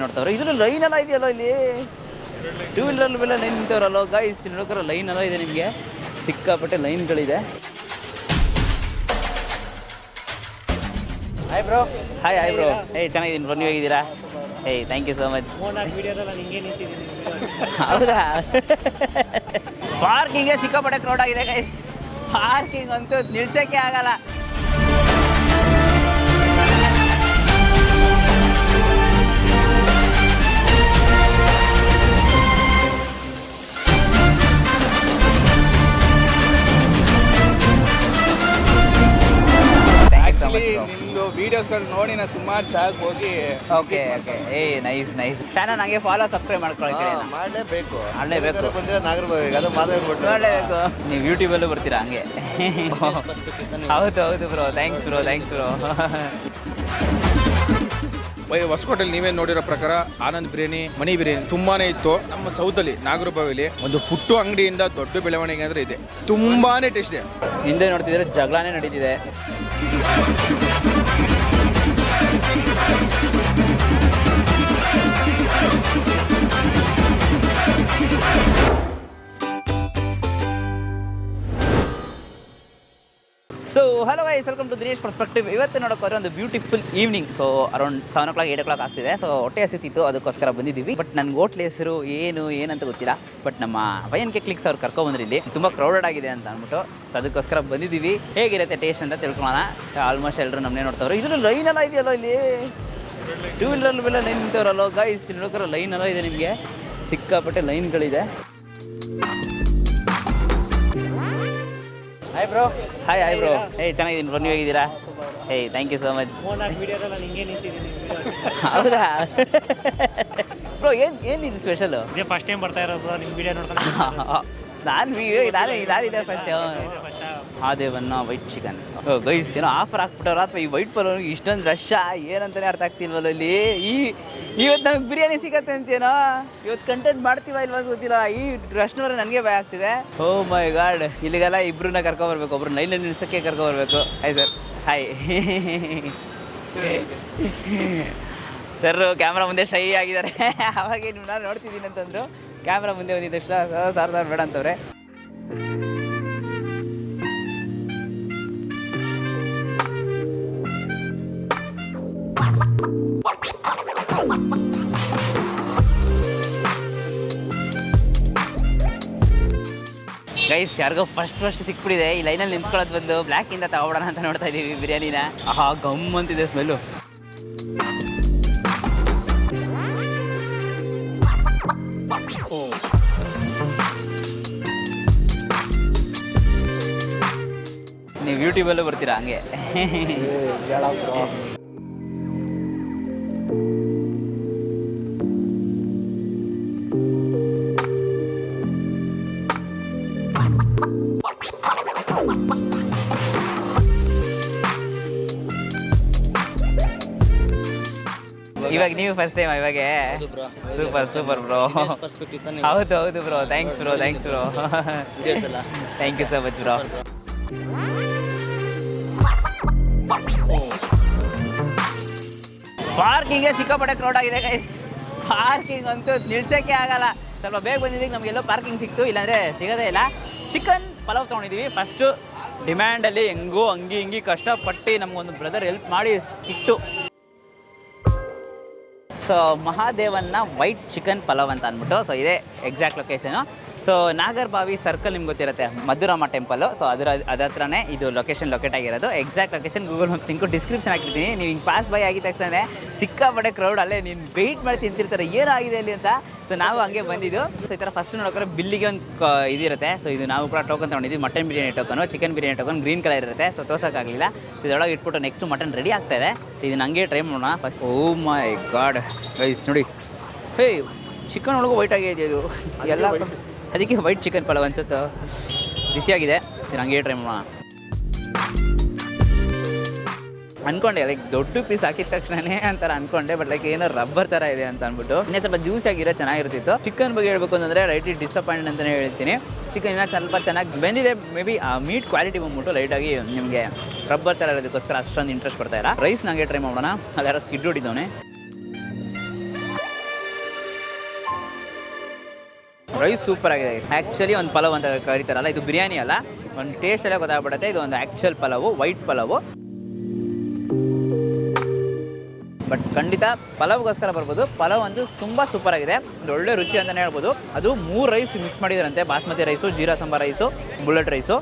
ನೋಡ್ತಾವ್ರೆ. ಇದ್ರಲ್ಲಿ ಲೈನ್ ಎಲ್ಲ ಇದೆಯಲ್ಲ ಇಲ್ಲಿ, ಟೂ ವೀಲರ್ ಮೇಲೆ ಲೈನ್ ನಿಂತವ್ರಲ್ಲ ಗೈಸ್. ನೋಡೋಕ್ರೆ ಲೈನ್ ಎಲ್ಲ ಇದೆ, ನಿಮಗೆ ಸಿಕ್ಕಾಪಟ್ಟೆ ಲೈನ್ಗಳಿದೆ. Hi bro. Hi bro. ಚೆನ್ನಾಗಿದ್ದೀನಿ ಬ್ರೋ, ನೀವು ಹೇಗಿದ್ದೀರಾ? Thank you so much. ಹೌದಾ? ಪಾರ್ಕಿಂಗ್ಗೆ ಸಿಕ್ಕಾಪಟ್ಟೆ ಕ್ರೌಡ್ ಆಗಿದೆ ಗೈಸ್. ಪಾರ್ಕಿಂಗ್ ಅಂತೂ ನಿಲ್ಸೋಕ್ಕೆ ಆಗಲ್ಲ. ನಿಮ್ದು ವಿಡಿಯೋಸ್ಗಳು ನೋಡಿ ನಾನು ಸುಮಾರು ಜಾಗಕ್ಕೆ ಹೋಗಿ. Okay nice. ಚಾನಲ್ ನಂಗೆ ಫಾಲೋ ಸಬ್ಸ್ಕ್ರೈಬ್ ಮಾಡ್ಕೊಳ್ತೀವಿ. ಮಾಡಲೇಬೇಕು ಬಂದರೆ ಮಾಡಲೇಬೇಕು. ನೀವು ಯೂಟ್ಯೂಬಲ್ಲೂ ಬರ್ತೀರಾ ಹಂಗೆ? ಹೌದು ಬ್ರೋ, ಥ್ಯಾಂಕ್ಸ್ ಬ್ರೋ. ಹೊಸಕೋಟೆಯಲ್ಲಿ ನೀವೇ ನೋಡಿರೋ ಪ್ರಕಾರ ಆನಂದ್ ಬಿರಿಯಾನಿ, ಮಣಿ ಬಿರಿಯಾನಿ ತುಂಬಾನೇ ಇತ್ತು. ನಮ್ಮ ಸೌದಲ್ಲಿ ನಾಗರಬಾವಿಲಿ ಒಂದು ಪುಟ್ಟು ಅಂಗಡಿಯಿಂದ ದೊಡ್ಡ ಬೆಳವಣಿಗೆ ಅಂದ್ರೆ ಇದೆ. ತುಂಬಾನೇ ಟೇಸ್ಟ್ ಇದೆ. ಹಿಂದೆ ನೋಡ್ತಿದ್ರೆ ಜಗಳನೇ ನಡೀತಿದೆ. So hello guys, welcome to Dinesh perspective. ಇವತ್ತು ನೋಡೋಕ್ಕೋದ್ರೆ ಒಂದು beautiful evening. So around 7 o'clock 8 o'clock ಆಗ್ತಿದೆ. ಸೊ ಹೊಟ್ಟೆ ಹಸಿತಿತ್ತು, ಅದಕ್ಕೋಸ್ಕರ ಬಂದಿದ್ದೀವಿ. ಬಟ್ ನನ್ನ ಹೋಟ್ಲ್ ಹೆಸರು ಏನಂತ ಗೊತ್ತಿಲ್ಲ. ಬಟ್ ನಮ್ಮ ವೈಎನ್ಕೆ ಕ್ಲಿಕ್ಸ್ ಅವ್ರು ಕರ್ಕೊಂಡ್ಬಂದ್ರಿ. ಇಲ್ಲಿ ತುಂಬ ಕ್ರೌಡೆಡ್ ಆಗಿದೆ ಅಂತ ಅಂದ್ಬಿಟ್ಟು. ಸೊ ಅದಕ್ಕೋಸ್ಕರ ಬಂದಿದ್ದೀವಿ. ಹೇಗಿರುತ್ತೆ ಟೇಸ್ಟ್ ಅಂತ ತಿಳ್ಕೊಳ್ಳೋಣ. ಆಲ್ಮೋಸ್ಟ್ ಎಲ್ಲರೂ ನಮ್ಮನ್ನೇ ನೋಡ್ತಾವ್ರೆ. ಇದ್ರಲ್ಲಿ ಲೈನ್ ಎಲ್ಲ ಇದೆಯಲ್ಲ ಇಲ್ಲಿ, ಟೂ ವೀಲರ್ ಮೇಲೆ ಲೈನ್ ನಿಂತವ್ರಲ್ಲ ಗೈಸ್. ನೋಡೋಕ್ರೆ ಲೈನ್ ಎಲ್ಲ ಇದೆ, ನಿಮಗೆ ಸಿಕ್ಕಾಪಟ್ಟೆ ಲೈನ್ಗಳಿದೆ. Hi bro. ಚೆನ್ನಾಗಿದ್ದೀನಿ ಬ್ರೋ, ನೀವು ಹೇಗಿದ್ದೀರಾ? Thank you so much. ಹೌದಾ ಬ್ರೋ? ಏನಿದೆ ಸ್ಪೆಷಲು? ಫಸ್ಟ್ ಟೈಮ್ ಬರ್ತಾ ಇರೋದು ಬ್ರೋ, ನಿಮ್ಮ ವಿಡಿಯೋ ನೋಡ್ಕೊಂಡು. ನಾನಿದೆ ಫಸ್ಟ್. ಹಾದೇವನ್ನ ವೈಟ್ ಚಿಕನ್ ಗೈಸ್, ಏನೋ ಆಫರ್ ಹಾಕ್ಬಿಟ್ಟವ್ರ ಅಥವಾ ಈ ವೈಟ್ ಪಲಾವ್ ಇಷ್ಟೊಂದು ರಶ್ ಏನಂತಾನೆ ಅರ್ಥ ಆಗ್ತಿಲ್ವಲ್ಲ ಇಲ್ಲಿ. ಇವತ್ತು ನನಗೆ ಬಿರಿಯಾನಿ ಸಿಗತ್ತೆ ಅಂತೇನೋ. ಇವತ್ತು ಕಂಟೆಂಟ್ ಮಾಡ್ತೀವ ಇಲ್ವಾ ಗೊತ್ತಿಲ್ಲ. ಈ ರಶ್ನವ್ರೆ ನನಗೆ ಭಯ ಆಗ್ತಿದೆ. ಓ ಮೈ ಗಾಡ್. ಇಲ್ಲಿಗೆಲ್ಲ ಇಬ್ಬರನ್ನ ಕರ್ಕೊಬರ್ಬೇಕು, ಒಬ್ರು ಲೈನಲ್ಲಿ ನಿಲ್ಸೋಕ್ಕೆ ಕರ್ಕೊಬರ್ಬೇಕು. Hi sir. Hi sir. Camera ಮುಂದೆ ಶೈ ಆಗಿದ್ದಾರೆ. ಅವಾಗ ನಾನು ನೋಡ್ತಿದ್ದೀನಿ ಅಂತಂದ್ರು. ಕ್ಯಾಮ್ರಾ ಮುಂದೆ ಬಂದಿದ್ದ ತಕ್ಷಣ ಸರ್ ಬೇಡ ಅಂತವ್ರೆ. ಗೈಸ್, ಯಾರಿಗೋ ಫಸ್ಟ್ ಸಿಕ್ಬಿಟ್ಟಿದೆ. ಈ ಲೈನಲ್ಲಿ ನಿಂತ್ಕೊಳ್ಳೋದು ಬಂದು ಬ್ಲ್ಯಾಕಿಂದ ತಗೊಬಿಡೋಣ ಅಂತ ನೋಡ್ತಾ ಇದ್ದೀವಿ ಬಿರಿಯಾನಿನ. ಗಮ್ ಅಂತಿದೆ ಸ್ಮೆಲ್ಲು. ನೀವು ಯೂಟ್ಯೂಬಲ್ಲೂ ಬರ್ತೀರಾ ಹಂಗೆ? ಇವಾಗ ನೀವು ಫಸ್ಟ್ ಟೈಮ್ ಇವಾಗ? Super bro. ಹೌದು bro. Thanks bro. Thank you so much bro. ಪಾರ್ಕಿಂಗ್ಗೆ ಸಿಕ್ಕಾಪಟ್ಟೆ ಕ್ರೌಡ್ ಆಗಿದೆ ಗೈಸ್. ಪಾರ್ಕಿಂಗ್ ಅಂತೂ ನಿಲ್ಸೋಕ್ಕೆ ಆಗಲ್ಲ. ಸ್ವಲ್ಪ ಬೇಗ ಬಂದಿದ್ದೀವಿ, ನಮಗೆಲ್ಲೋ ಪಾರ್ಕಿಂಗ್ ಸಿಕ್ತು, ಇಲ್ಲಾಂದರೆ ಸಿಗೋದೇ ಇಲ್ಲ. ಚಿಕನ್ ಪಲಾವ್ ತೊಗೊಂಡಿದ್ದೀವಿ. ಫಸ್ಟು ಡಿಮ್ಯಾಂಡಲ್ಲಿ ಹೆಂಗೋ ಹಂಗಿ ಕಷ್ಟಪಟ್ಟು ನಮಗೊಂದು ಬ್ರದರ್ ಹೆಲ್ಪ್ ಮಾಡಿ ಸಿಕ್ತು. ಸೊ ಮಹಾದೇವನ್ನ ವೈಟ್ ಚಿಕನ್ ಪಲಾವ್ ಅಂತ ಅಂದ್ಬಿಟ್ಟು. ಸೊ ಇದೇ exact location. So Nagarbhavi circle ನಿಮ್ಗೆ ಗೊತ್ತಿರುತ್ತೆ, ಮಧುರಾಮ ಟೆಂಪಲ್ಲು. ಸೊ ಅದ್ರ ಹತ್ರನೇ ಇದು ಲೊಕೇಟ್ ಆಗಿರೋದು. Exact location Google maps sink description ಹಾಕಿರ್ತೀನಿ. ನೀವು ಹಿಂಗೆ ಪಾಸ್ ಬೈ ಆಗಿದ ತಕ್ಷಣ ಸಿಕ್ಕಾಪಟ್ಟೆ ಕ್ರೌಡ್, ಅಲ್ಲೇ ನೀನು ವೆಯ್ಟ್ ಮಾಡಿ ತಿಂತಿರ್ತಾರೆ ಏನಾಗಿದೆ ಅಲ್ಲಿ ಅಂತ. ಸೊ ನಾವು ಹಂಗೆ ಬಂದಿದ್ದು. ಸೊ ಈ ಥರ ಫಸ್ಟ್ ನೋಡೋಕೆ ಬಿಲ್ಲಿಗೆ ಒಂದು ಇದಿರುತ್ತೆ. ಸೊ ಇದು ನಾವು ಕೂಡ ಟೋಕನ್ ತೊಗೊಂಡಿದ್ವಿ. Mutton biryani token, chicken biryani token green colour ಇರುತ್ತೆ. ಸೊ ತೋರ್ಸೋಕ್ಕಾಗಲಿಲ್ಲ. ಸೊ ಇದರೊಳಗೆ ಇಟ್ಬಿಟ್ಟು ನೆಕ್ಸ್ಟ್ ಮಟನ್ ರೆಡಿ ಆಗ್ತಾಯಿದೆ. ಸೊ ಇದನ್ನ ಹಂಗೆ ಟ್ರೈ ಮಾಡೋಣ first. Oh my god guys, ನೋಡಿ ಚಿಕನ್ ಒಳಗೂ ವೈಟ್ ಆಗಿದೆ ಇದು ಎಲ್ಲ. ಅದಕ್ಕೆ ವೈಟ್ ಚಿಕನ್ ಪಲಾವ್ ಅನ್ಸುತ್ತೆ, ಬಿಸಿಯಾಗಿದೆ. ಇದನ್ನ ಹಂಗೆ ಟ್ರೈ ಮಾಡೋಣ ಅಂದ್ಕೊಂಡೆ. ಲೈಕ್ ದೊಡ್ಡ ಪೀಸ್ ಹಾಕಿದ ತಕ್ಷಣನೇ ಅಂತಾರೆ ಅಂದ್ಕೊಂಡೆ. ಬಟ್ ಲೈಕ್ ಏನೋ ರಬ್ಬರ್ ಥರ ಇದೆ ಅಂತ ಅಂದ್ಬಿಟ್ಟು. ಇನ್ನೇ ಸ್ವಲ್ಪ ಜ್ಯೂಸ್ ಆಗಿರೋ ಚೆನ್ನಾಗಿರ್ತಿತ್ತು. ಚಿಕನ್ ಬಗ್ಗೆ ಹೇಳ್ಬೇಕು ಅಂತಂದರೆ ರೈಟ್ಲಿ ಡಿಸಪಾಯಿಂಟ್ ಅಂತಲೇ ಹೇಳ್ತೀನಿ. ಚಿಕನ್ ಇನ್ನೂ ಸ್ವಲ್ಪ ಚೆನ್ನಾಗಿ ಬೆಂದಿದೆ. ಮೇ ಬಿ ಆ ಮೀಟ್ ಕ್ವಾಲಿಟಿ ಬಂದ್ಬಿಟ್ಟು ಲೈಟಾಗಿ ನಿಮಗೆ ರಬ್ಬರ್ ಥರ ಇರೋದಕ್ಕೋಸ್ಕರ ಅಷ್ಟೊಂದು ಇಂಟ್ರೆಸ್ಟ್ ಬರ್ತಾ ಇಲ್ಲ. ರೈಸ್ ನಂಗೆ ಟ್ರೈ ಮಾಡೋಣ. ಅದ್ಯಾರೋ ಸ್ಕಿಡ್ ಹೊಡಿದವನೆ. ರೈಸ್ ಸೂಪರ್ ಆಗಿದೆ ಆ್ಯಕ್ಚುಲಿ ಒಂದು ಪಲಾವ್ ಅಂತ ಕರೀತಾರಲ್ಲ, ಇದು ಬಿರಿಯಾನಿ ಅಲ್ಲ, ಒಂದು ಟೇಸ್ಟ್ ಎಲ್ಲ ಗೊತ್ತಾಗ್ಬಿಡುತ್ತೆ. ಇದು ಒಂದು actual pulao, white pulao. But ಖಂಡಿತ ಪಲಾವ್ಗೋಸ್ಕರ ಬರ್ಬೋದು. ಪಲಾವ್ ಒಂದು ತುಂಬ ಸೂಪರ್ ಆಗಿದೆ, ಒಂದು ಒಳ್ಳೆ ರುಚಿ ಅಂತಲೇ ಹೇಳ್ಬೋದು. ಅದು 3 ರೈಸ್ ಮಿಕ್ಸ್ ಮಾಡಿದಾರಂತೆ, basmati rice, jeera samba rice, bullet rice.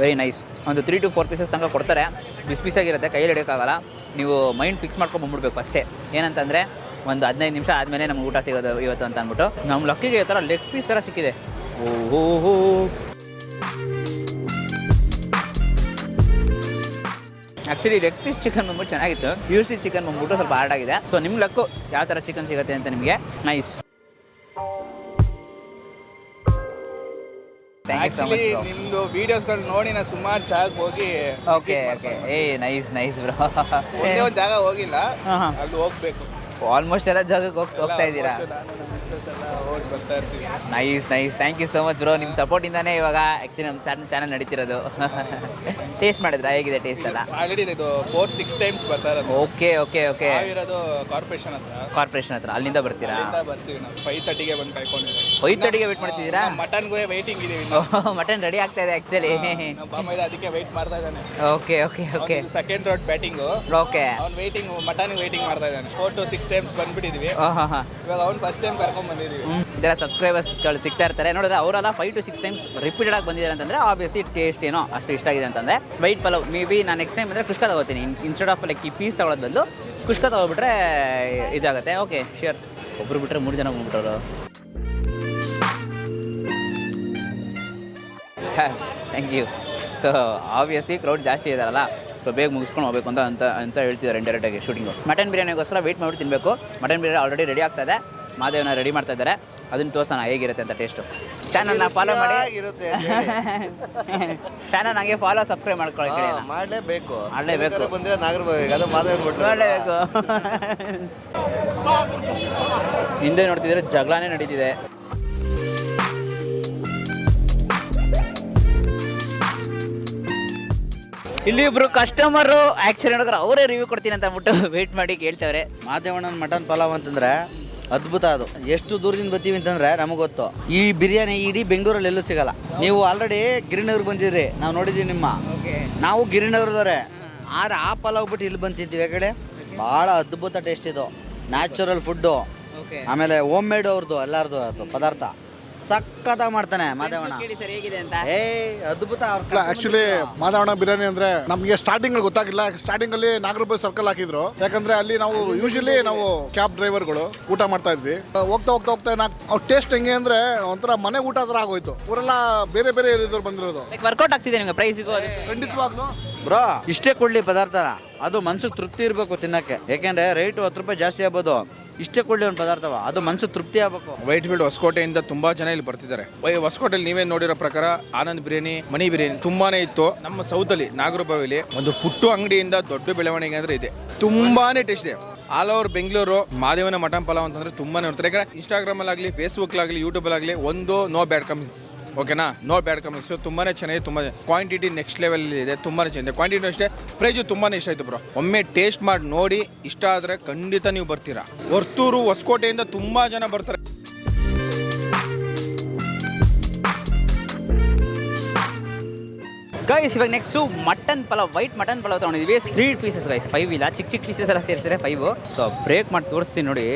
Very nice. ಒಂದು 3 to 4 ಪೀಸಸ್ ತನಕ ಕೊಡ್ತಾರೆ, ಬಿಸಿಯಾಗಿರುತ್ತೆ, ಕೈಯಲ್ಲಿ ಹಿಡಿಯೋಕ್ಕಾಗಲ್ಲ. ನೀವು ಮೈಂಡ್ ಫಿಕ್ಸ್ ಮಾಡ್ಕೊಂಡು ಬಂದ್ಬಿಡ್ಬೇಕು ಅಷ್ಟೇ. ಏನಂತಂದರೆ ಒಂದು 15 ನಿಮಿಷ ಆದಮೇಲೆ ನಮ್ಗೆ ಊಟ ಸಿಗೋದು ಇವತ್ತು ಅಂತ ಅಂದ್ಬಿಟ್ಟು ನಮ್ಮ ಲಕ್ಕಿಗೆ ಈ ಥರ ಲೆಗ್ ಪೀಸ್ ಥರ ಸಿಕ್ಕಿದೆ. ಓಹೋ, ಆ್ಯಕ್ಚುಲಿ ಲೆಗ್ ಪೀಸ್ ಚಿಕನ್ ಬಂದ್ಬಿಟ್ಟು ಚೆನ್ನಾಗಿತ್ತು. ಯೂಸಿ ಚಿಕನ್ ಬಂದ್ಬಿಟ್ಟು ಸ್ವಲ್ಪ ಹಾರ್ಡ್ ಆಗಿದೆ. ಸೊ ನಿಮ್ಮ ಲಕ್ಕು ಯಾವ ಥರ ಚಿಕನ್ ಸಿಗುತ್ತೆ ಅಂತ ನಿಮಗೆ. Nice, thank you so much. ನಿಮ್ಮದು ವೀಡಿಯೋಸ್ಗಳು ನೋಡಿ ನಾನು ಸುಮಾರು ಜಾಗಕ್ಕೆ ಹೋಗಿ okay okay. Nice nice bro. ಒಂದೇ ಒಂದು ಜಾಗ ಹೋಗಿಲ್ಲ, ಅಲ್ಲಿ ಹೋಗ್ಬೇಕು. ಆಲ್ಮೋಸ್ಟ್ ಎಲ್ಲ ಜಾಗಕ್ಕೆ ಹೋಗ್ತಾ ಇದ್ದೀರಾ. ಹೋಗಿ ಬರ್ತಾ ಇರ್ತೀವಿ. Nice nice, thank you so much bro. ನಿಮ್ಮ ಸಪೋರ್ಟಿಂದಾನೇ ಇವಾಗ ಆ್ಯಕ್ಚುಲಿ ನಮ್ಮ ಚಾನಲ್ ನಡೀತಿರೋದು. ಟೇಸ್ಟ್ ಮಾಡಿದ್ರೆ ಹೇಗಿದೆ ಟೇಸ್ಟ್ ಎಲ್ಲ? ಆಲ್ರೆಡಿ ಇದು 4-6 ಟೈಮ್ಸ್ ಬರ್ತಾ ಇರೋದು. Okay okay okay. ನಾವಿರೋದು ಕಾರ್ಪೊರೇಷನ್ ಹತ್ರ. ಅಲ್ಲಿಂದ ಬರ್ತೀರಾ? ಬರ್ತೀವಿ ನಾವು. 5:30ಗೆ ಬಂದು ಕಾಯ್ಕೊಂಡಿದ್ದೀವಿ. 5:30ಗೆ ವೇಟ್ ಮಾಡ್ತಿದ್ದೀರಾ? ಮಟನ್ಗೆ ವೇಟಿಂಗ್ ಇದೀವಿ. ಮಟನ್ ರೆಡಿ ಆಗ್ತಾ ಇದೆ ಆ್ಯಕ್ಚುಲಿ. ನಮ್ಮ ಬಾಮ ಅದಕ್ಕೆ ವೆಯ್ಟ್ ಮಾಡ್ತಾ ಇದ್ದಾನೆ. Okay okay okay. Second round batting. Okay. ಅವ್ನು ವೇಟಿಂಗ್, ಮಟನ್ಗೆ ವೇಟಿಂಗ್ ಮಾಡ್ತಾ ಇದ್ದಾನೆ. 4 to 6 ಟೈಮ್ಸ್ ಬಂದ್ಬಿಟ್ಟಿದ್ವಿ. ಇವಾಗ ಅವ್ನು ಫಸ್ಟ್ ಟೈಮ್ ಕರ್ಕೊಂಡ್ ಬಂದಿದ್ದೀವಿ. ಇದೆಲ್ಲ ಸಬ್ಸ್ಕ್ರೈಬರ್ಸ್ಗಳು ಸಿಗ್ತಾ ಇರ್ತಾರೆ ನೋಡಿದ್ರೆ. ಅವರೆಲ್ಲ 5 to 6 ಟೈಮ್ಸ್ ರಿಪೀಟೆಡ್ ಆಗಿ ಬಂದಿದ್ದಾರೆ ಅಂತಂದರೆ ಆಬ್ವಿಯಸ್ಲಿ ಟೇಸ್ಟ್ ಏನೋ ಅಷ್ಟು ಇಷ್ಟ ಆಗಿದೆ ಅಂತಂದರೆ. ವೈಟ್ ಪಲಾವ್ ಮೇ ಬಿ ನಾನು ನೆಕ್ಸ್ಟ್ ಟೈಮ್ ಅಂದರೆ ಕುಷ್ಕ ತಗೋತೀನಿ. ಇನ್ಸ್ಟೆಡ್ ಆಫ್ ಲೈಕ್ ಈ ಪೀಸ್ ತಗೊಳ್ಳೋದು ಬಂದು ಕುಷ್ಕ ತಗೊಬಿಟ್ರೆ ಇದಾಗುತ್ತೆ. Okay sure. ಒಬ್ಬರು ಬಿಟ್ಟರೆ 3 ಜನ ಬಂದ್ಬಿಟ್ಟವರು. Thank you. So obviously crowd ಜಾಸ್ತಿ ಇದಾರಲ್ಲ, ಸೊ ಬೇಗ ಮುಗಿಸ್ಕೊಂಡು ಹೋಗಬೇಕು ಅಂತ ಹೇಳ್ತಿದ್ದಾರೆ ಇಂಡೈರೆಕ್ಟಾಗಿ ಶೂಟಿಂಗು. ಮಟನ್ ಬಿರಿಯಾನಿಗೋಸ್ಕರ ವೆಯ್ಟ್ ಮಾಡಿಬಿಟ್ಟು ತಿನ್ನಬೇಕು. ಮಟನ್ ಬಿರಿಯಾನಿ ಆಲ್ರೆಡಿ ರೆಡಿ ಆಗ್ತಾ ಇದೆ, ಮಾದೇವನ ರೆಡಿ ಮಾಡ್ತಾ ಇದ್ದಾರೆ. ಅದನ್ನು ತೋರ್ಸೋಣ ಹೇಗಿರುತ್ತೆ ಅಂತ ಟೇಸ್ಟು. ಚಾನಲ್ನ ಫಾಲೋ ಮಾಡಿ. ಚಾನಲ್ ನನಗೆ ಫಾಲೋ ಸಬ್ಸ್ಕ್ರೈಬ್ ಮಾಡ್ಕೊಳ್ಳಿ. ಮಾಡಲೇಬೇಕು ಬಂದರೆ ಮಾಡಲೇಬೇಕು. ಹಿಂದೆ ನೋಡ್ತಿದ್ರೆ ಜಗಳನೇ ನಡೀತಿದೆ. ಇಲ್ಲಿ ಇಬ್ರು ಕಸ್ಟಮರು ಆ್ಯಕ್ಚುಲಿ ನೋಡಿದ್ರೆ ಅವರೇ ರಿವ್ಯೂ ಕೊಡ್ತೀನಿ ಅಂತ ಅಂದ್ಬಿಟ್ಟು ವೆಯ್ಟ್ ಮಾಡಿ ಕೇಳ್ತವ್ರೆ. ಮಾದೇವಣ್ಣನ ಮಟನ್ ಪಲಾವ್ ಅಂತಂದ್ರೆ ಅದ್ಭುತ. ಅದು ಎಷ್ಟು ದೂರದಿಂದ ಬರ್ತೀವಿ ಅಂತಂದ್ರೆ ನಮಗೆ ಗೊತ್ತು. ಈ ಬಿರಿಯಾನಿ ಇಡೀ ಬೆಂಗಳೂರಲ್ಲಿ ಎಲ್ಲೂ ಸಿಗಲ್ಲ. ನೀವು ಆಲ್ರೆಡಿ ಗಿರಿನಗರ್ಗೆ ಬಂದಿದ್ರಿ, ನಾವು ನೋಡಿದ್ದೀವಿ ನಿಮ್ಮ. ನಾವು ಗಿರಿನಗರದವ್ರೆ, ಆದ್ರೆ ಆ ಪಲಾವ್ ಬಿಟ್ಟು ಇಲ್ಲಿ ಬಂತಿದ್ವಿ. ಆ ಕಡೆ ಭಾಳ ಅದ್ಭುತ ಟೇಸ್ಟ್ ಇದು. ನ್ಯಾಚುರಲ್ ಫುಡ್ಡು, ಆಮೇಲೆ ಹೋಮ್ ಮೇಡ್ ಅವ್ರದ್ದು ಎಲ್ಲರದು ಅದು ಪದಾರ್ಥ ಸಕ್ಕತ್ತಾಗಿ ಮಾಡ್ತಾನೆ ಮಾದೇವಣ್ಣ. ಅದ್ಭುತ. ಆಕ್ಚುಲಿ ಮಾದೇವಣ್ಣ ಬಿರಿಯಾನಿ ಅಂದ್ರೆ ನಮಗೆ ಸ್ಟಾರ್ಟಿಂಗ್ ಗೊತ್ತಾಗಿಲ್ಲ. ಸ್ಟಾರ್ಟಿಂಗ್ ಅಲ್ಲಿ ನಾಗರಬಾವಿ ಸರ್ಕಲ್ ಹಾಕಿದ್ರು. ಯಾಕಂದ್ರೆ ಅಲ್ಲಿ ನಾವು ಯೂಶಲಿ ನಾವು ಕ್ಯಾಬ್ ಡ್ರೈವರ್ಗಳು ಊಟ ಮಾಡ್ತಾ ಇದ್ವಿ. ಹೋಗ್ತಾ ಹೋಗ್ತಾ ಹೋಗ್ತಾ ಅವ್ರ ಟೇಸ್ಟ್ ಹೆಂಗೆ ಅಂದ್ರೆ ಒಂಥರ ಮನೆ ಊಟ ತರ ಆಗೋಯ್ತು. ಊರೆಲ್ಲ ಬೇರೆ ಬೇರೆ ಏರಿಯಾದವ್ರು ಬಂದಿರೋದು. ವರ್ಕೌಟ್ ಆಗ್ತಿದೆ ನಿಮಗೆ ಪ್ರೈಸಿಗೂ? ಖಂಡಿತವಾಗ್ಲು ಬ್ರೋ ಇಷ್ಟೇ ಕೊಡ್ಲಿ ಪದಾರ್ಥ, ಅದು ಮನ್ಸಿಗೆ ತೃಪ್ತಿ ಇರಬೇಕು ತಿನ್ನಕ್ಕೆ. ಯಾಕೆಂದ್ರೆ ರೇಟು 10 ರೂಪಾಯಿ ಜಾಸ್ತಿ ಆಗ್ಬೋದು, ಇಷ್ಟೇ ಕೊಡ್ಲಿ ಒಂದು ಪದಾರ್ಥವ, ಅದು ಮನ್ಸು ತೃಪ್ತಿ ಆಗಬೇಕು. ವೈಟ್ ಫೀಲ್ಡ್ ಹೊಸಕೋಟೆಯಿಂದ ತುಂಬಾ ಜನ ಇಲ್ಲಿ ಬರ್ತಿದ್ದಾರೆ. ಹೊಸಕೋಟೆಯಲ್ಲಿ ನೀವೇ ನೋಡಿರೋ ಪ್ರಕಾರ ಆನಂದ್ ಬಿರಿಯಾನಿ, ಮಣಿ ಬಿರಿಯಾನಿ ತುಂಬಾನೇ ಇತ್ತು. ನಮ್ಮ ಸೌದಲ್ಲಿ ನಾಗರಬಾವಿಲಿ ಒಂದು ಪುಟ್ಟು ಅಂಗಡಿಯಿಂದ ದೊಡ್ಡ ಬೆಳವಣಿಗೆ ಅಂದ್ರೆ ಇದೆ. ತುಂಬಾನೇ ಟೇಸ್ಟ್ ಇದೆ. ಆಲ್ ಓವರ್ ಬೆಂಗಳೂರು ಮಾದೇವನ ಮಟನ್ ಪಲಾವ್ ಅಂತಂದ್ರೆ ತುಂಬಾನೇ ಇರ್ತಾರೆ. ಯಾಕಂದ್ರೆ ಇನ್ಸ್ಟಾಗ್ರಾಮ್ ಅಲ್ಲಿ, ಫೇಸ್ಬುಕ್ ಆಗಲಿ, ಯೂಟ್ಯೂಬ್ ಆಗಲಿ ಒಂದು ನೋ ಬ್ಯಾಡ್ ಕಮೆಂಟ್ಸ್. ಓಕೆನಾ? No bad comments. ತುಂಬಾನೇ ಚೆನ್ನಾಗಿದೆ, ತುಂಬಾ ಕ್ವಾಂಟಿಟಿ ನೆಕ್ಸ್ಟ್ ಲೆವೆಲ್ ಇದೆ, ತುಂಬಾನೇ ಚೆನ್ನಾಗಿದೆ. ಕ್ವಾಂಟಿಟಿ ಅಷ್ಟೇ, ಪ್ರೈಸು ತುಂಬಾನೇ ಇಷ್ಟ ಆಯ್ತು ಬ್ರೋ. ಒಮ್ಮೆ ಟೇಸ್ಟ್ ಮಾಡಿ ನೋಡಿ, ಇಷ್ಟ ಆದ್ರೆ ಖಂಡಿತ ನೀವು ಬರ್ತೀರಾ. ವರ್ತೂರು ಹೊಸಕೋಟೆಯಿಂದ ತುಂಬಾ ಜನ ಬರ್ತಾರೆ. ಗೈಸ್ ಇವಾಗ next mutton pulao, white mutton pulao ತೊಗೊಂಡಿದ್ವಿ. 3 ಪೀಸಸ್ ಗೈಸ್, 5 ಇಲ್ಲ, ಚಿಕ್ಕ ಚಿಕ್ಕ ಪೀಸಸ್ ಎಲ್ಲ ಸೇರಿಸಿದ್ರೆ 5. ಸೊ ಬ್ರೇಕ್ ಮಾಡಿ ತೋರಿಸ್ತೀನಿ ನೋಡಿ.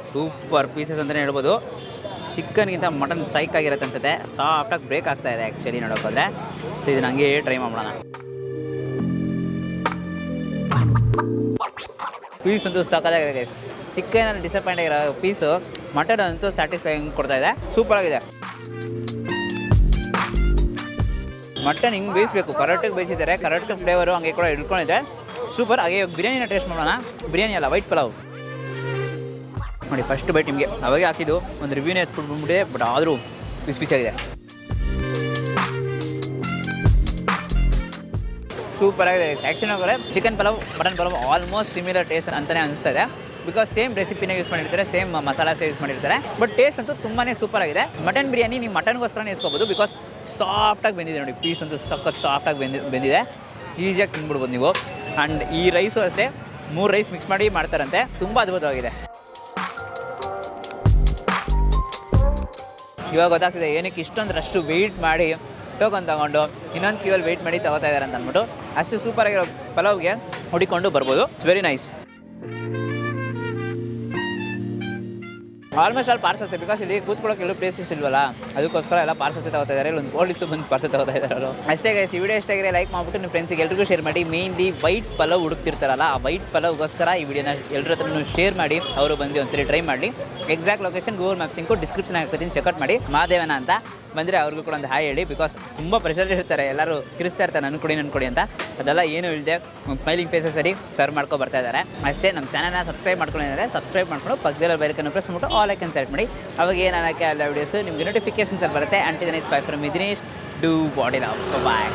ಸೂಪರ್ ಪೀಸಸ್ ಅಂತಲೇ ಹೇಳ್ಬೋದು. ಚಿಕನ್ಗಿಂತ ಮಟನ್ ಸೈಕ್ ಆಗಿರುತ್ತೆ ಅನ್ಸುತ್ತೆ. ಸಾಫ್ಟಾಗಿ ಬ್ರೇಕ್ ಆಗ್ತಾ ಇದೆ ಆ್ಯಕ್ಚುಲಿ ನೋಡೋಕ್ಕೋದ್ರೆ. ಸೊ ಇದನ್ನ ಹಂಗೆ ಟ್ರೈ ಮಾಡೋಣ. ಪೀಸ್ ಅಂತೂ ಸಾಕಾಗಿದೆ ಗೈಸ್. ಚಿಕನ್ ಡಿಸಪಾಯಿಂಟ್ ಆಗಿರೋ ಪೀಸು, ಮಟನ್ ಅಂತೂ ಸ್ಯಾಟಿಸ್ಫೈಯಿಂಗ್ ಕೊಡ್ತಾ ಇದೆ. ಸೂಪರ್ ಆಗಿದೆ. ಮಟನ್ ಹಿಂಗೆ ಬೇಯಿಸಬೇಕು, ಕರೆಕ್ಟಾಗಿ ಬೇಯಿಸಿದ್ದಾರೆ, ಕರೆಕ್ಟ್ ಫ್ಲೇವರು ಹಂಗೆ ಕೂಡ ಇಟ್ಕೊಂಡಿದೆ. ಸೂಪರ್. ಹಾಗೆ ಬಿರಿಯಾನಿನ ಟೇಸ್ಟ್ ಮಾಡೋಣ. ಬಿರಿಯಾನಿ ಅಲ್ಲ, ವೈಟ್ ಪಲಾವ್ ನೋಡಿ. ಫಸ್ಟ್ ಬೈಟ್ ನಿಮಗೆ ಅವಾಗೆ ಹಾಕಿದ್ದು, ಒಂದು ರಿವ್ಯೂನೇ ಎತ್ಕೊಂಡು ಬಂದ್ಬಿಟ್ಟಿದೆ. ಬಟ್ ಆದರೂ ಬಿಸಿಯಾಗಿದೆ. ಸೂಪರ್ ಆಗಿದೆ ಆ್ಯಕ್ಚುಲಿ. ಹೋದರೆ chicken pulao, mutton pulao almost similar taste ಅಂತಲೇ ಅನಿಸ್ತಾ ಇದೆ. ಬಿಕಾಸ್ ಸೇಮ್ ರೆಸಿಪಿನೇ ಯೂಸ್ ಮಾಡಿರ್ತಾರೆ, ಸೇಮ್ ಮಸಾಲಾಸೇ ಯೂಸ್ ಮಾಡಿರ್ತಾರೆ. ಬಟ್ ಟೇಸ್ಟ್ ಅಂತೂ ತುಂಬಾ ಸೂಪರ್ ಆಗಿದೆ. ಮಟನ್ ಬಿರಿಯಾನಿ ನೀವು ಮಟನ್ಗೋಸ್ಕರನೇ ಇಸ್ಕೋಬೋದು. ಬಿಕಾಸ್ ಸಾಫ್ಟಾಗಿ ಬೆಂದಿದೆ ನೋಡಿ, ಪೀಸ್ ಅಂತೂ ಸಖತ್ ಸಾಫ್ಟಾಗಿ ಬೆಂದಿದೆ. ಈಸಿಯಾಗಿ ತಿಂದ್ಬಿಡ್ಬೋದು ನೀವು. ಆ್ಯಂಡ್ ಈ ರೈಸು ಅಷ್ಟೇ 3 ರೈಸ್ ಮಿಕ್ಸ್ ಮಾಡಿ ಮಾಡ್ತಾರಂತೆ, ತುಂಬ ಅದ್ಭುತವಾಗಿದೆ. ಇವಾಗ ಗೊತ್ತಾಗ್ತಿದೆ ಏನಕ್ಕೆ ಇಷ್ಟೊಂದು ರಷ್ಟು ವೆಯ್ಟ್ ಮಾಡಿ ಟೋಕನ್ ತಗೊಂಡು ಇನ್ನೊಂದು ಕ್ಯೂವಲ್ಲಿ ವೆಯ್ಟ್ ಮಾಡಿ ತಗೋತಾ ಇದ್ದಾರೆ ಅಂತ ಅಂದ್ಬಿಟ್ಟು. ಅಷ್ಟು ಸೂಪರಾಗಿರೋ ಪಲಾವ್ಗೆ ಹುಡಿಕೊಂಡು ಬರ್ಬೋದು. It's very nice. Almost all parcels, because ಇಲ್ಲಿ ಕೂತ್ಕೊಳ್ಳೋಕೆ ಎಲ್ಲೂ ಪ್ಲೇಸಸ್ ಇಲ್ವಲ್ಲ, ಅದಕ್ಕೋಸ್ಕರ ಎಲ್ಲ ಪಾರ್ಸಲ್ಸ್ ತಗೋತಾ ಇದ್ದಾರೆ. ಇಲ್ಲೊಂದು ಪೊಲೀಸು ಬಂದು ಪಾರ್ಸಲ್ ತಗೋತಾ ಇದ್ದಾರೆ. ಅಷ್ಟೇ ಗೈಸ್, ಈ ವಿಡಿಯೋ ಎಷ್ಟಾಗಿದೆ ಲೈಕ್ ಮಾಡ್ಬಿಟ್ಟು ನಿಮ್ಮ ಫ್ರೆಂಡ್ಸಿಗೆ ಎಲ್ರಿಗೂ ಶೇರ್ ಮಾಡಿ. ಮೇನ್ಲಿ ವೈಟ್ ಪಲಾವ್ ಹುಡುಕ್ತಿರ್ತಾರಲ್ಲ, ಆ ವೈಟ್ ಪಲಾವ್ಗೋಸ್ಕರ ಈ ವಿಡಿಯೋನ ಎಲ್ಲರ ಹತ್ರನೂ ಶೇರ್ ಮಾಡಿ. ಅವರು ಬಂದು ಒಂದ್ಸರಿ ಟ್ರೈ ಮಾಡಿ. Exact location Google maps link description ಹಾಕ್ತೀನಿ, ಚೆಕ್ಔಟ್ ಮಾಡಿ. ಮಹಾದೇವನ ಅಂತ ಬಂದರೆ ಅವ್ರಿಗೂ ಕೂಡ ಒಂದು ಹಾಯ್ ಹೇಳಿ, ಬಿಕಾಸ್ ತುಂಬ ಪ್ರೆಷರ್ ಇರ್ತಾರೆ, ಎಲ್ಲರೂ ಕಿರಿಸ್ತಾ ಇರ್ತಾರೆ ನನ್ನ ಕೊಡಿ ಅಂತ. ಅದೆಲ್ಲ ಏನು ಇಲ್ಲದೆ ಒಂದು ಸ್ಮೈಲಿಂಗ್ ಫೇಸಸ್ ಸರಿ ಸರ್ವ್ ಮಾಡ್ಕೊ ಬರ್ತಾ ಇದ್ದಾರೆ. ಅಷ್ಟೇ. ನಮ್ಮ ಚಾನಲ್ನ ಸಬ್ಸ್ಕ್ರೈಬ್ ಮಾಡ್ಕೊಂಡಿದ್ದಾರೆ, ಸಬ್ಸ್ಕ್ರೈಬ್ ಮಾಡ್ಕೊಂಡು ಪಕ್ಕದಲ್ಲಿ ಬೆಲ್ಕನ್ನು ಪ್ರೆಸ್ ಮಾಡ್ಬಿಟ್ಟು ಆಲ್ ಐಕನ್ ಸೆಲೆಕ್ಟ್ ಮಾಡಿ. ಅವಾಗ ಏನು ಅನ್ನೋಕ್ಕೆ ಎಲ್ಲ ವೀಡಿಯೋಸು ನಿಮಗೆ ನೋಟಿಫಿಕೇಶನ್ಸ್ ಅಲ್ಲಿ ಬರುತ್ತೆ. Until then it's bye from Dinesh. Do body love. Bye.